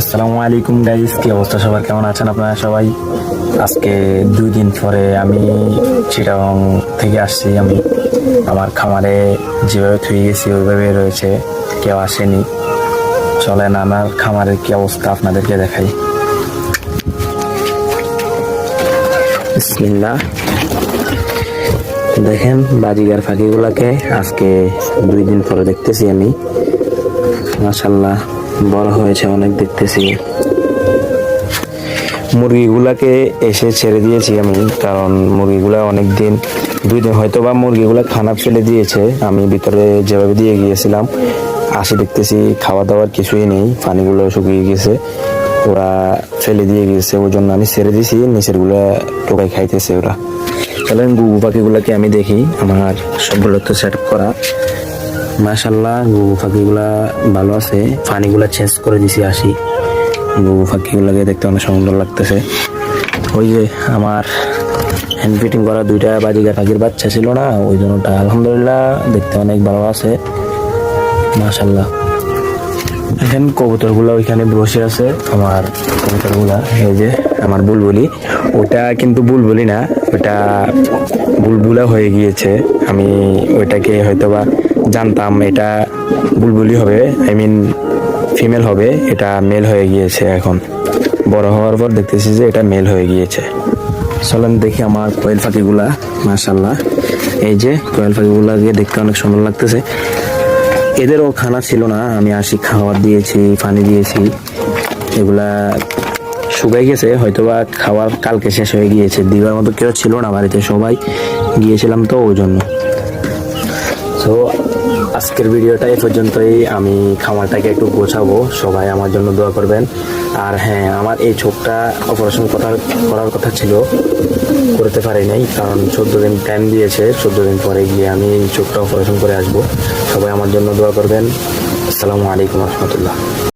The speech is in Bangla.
আসসালামু আলাইকুম গাইস, কি অবস্থা সবার? কেমন আছেন আপনারা সবাই? আজকে 2 দিন পরে আমি চিটাগং থেকে আসছি। আমি আমার খামারে যেভাবে থুয়ে গেছি ওইভাবে রয়েছে, কেউ আসেনি। চলেন আমার খামারের কি অবস্থা আপনাদেরকে দেখাই। বিসমিল্লাহ, দেখেন বাজিগার ফাঁকিগুলাকে আজকে 2 দিন পরে দেখতেছি আমি। মাশাআল্লাহ বড় হয়েছে অনেক দেখতেছি। মুরগিগুলাকে এসে ছেড়ে দিয়েছি আমি, কারণ মুরগিগুলা অনেক দিন 2 দিন হয়তো বা মুরগিগুলা খানা ফেলে দিয়েছে। আমি ভিতরে যেভাবে দিয়ে গিয়েছিলাম আসে দেখতেছি খাওয়া দাওয়ার কিছুই নেই, পানিগুলো শুকিয়ে গেছে, ওরা ফেলে দিয়ে গিয়েছে। ওই জন্য আমি ছেড়ে দিয়েছি, নিচেরগুলা টোকাই খাইতেছে ওরা। চলেন গুগু পাখিগুলাকে আমি দেখি। আমার সবগুলো তো সেট আপ করা। মাশাআল্লাহ গুগু পাখিগুলা ভালো আছে, পানিগুলা চেঞ্জ করে দিছি আসি। গুগু পাখিগুলাকে দেখতে অনেক সুন্দর লাগতেছে। ওই যে আমার হ্যান্ড ফিটিং করা 2টা বাজিগার পাখির বাচ্চা ছিল না, ওই জন্যটা আলহামদুলিল্লাহ দেখতে অনেক ভালো আছে মাশাআল্লাহ। এখানে কবুতরগুলা ওইখানে বসে আছে, আমার কবুতরগুলা। এই যে আমার বুলবুলি, ওটা কিন্তু বুলবুলি না, ওটা বুলবুলা হয়ে গিয়েছে। আমি ওইটাকে হয়তোবা জানতাম এটা বুলবুলি হবে, আই মিন ফিমেল হবে, এটা মেল হয়ে গিয়েছে। এখন বড় হওয়ার পর দেখতেছি যে এটা মেল হয়ে গিয়েছে। চলেন দেখি আমার কোয়েল পাখিগুলা। মাশাআল্লাহ এই যে কোয়েল পাখিগুলাকে দেখতে অনেক সুন্দর লাগতেছে। এদেরও খানা ছিল না, আমি আসি খাবার দিয়েছি, পানি দিয়েছি, এগুলা শুকাই গেছে, হয়তোবা খাবার কালকে শেষ হয়ে গিয়েছে। দিবার মতো কেউ ছিল না বাড়িতে, সবাই গিয়েছিলাম তো ওই জন্য। তো আজকের ভিডিওটা এই পর্যন্তই। আমি খামারটাকে একটু গোছাবো, সবাই আমার জন্য দোয়া করবেন। আর হ্যাঁ, আমার এই চোখটা অপারেশন করার কথা ছিল, করতে পারি নাই, কারণ 14 দিন টাইম দিয়েছে। 14 দিন পরে গিয়ে আমি চোখটা অপারেশন করে আসবো। সবাই আমার জন্য দোয়া করবেন। আসসালামু আলাইকুম রহমতুল্লাহ।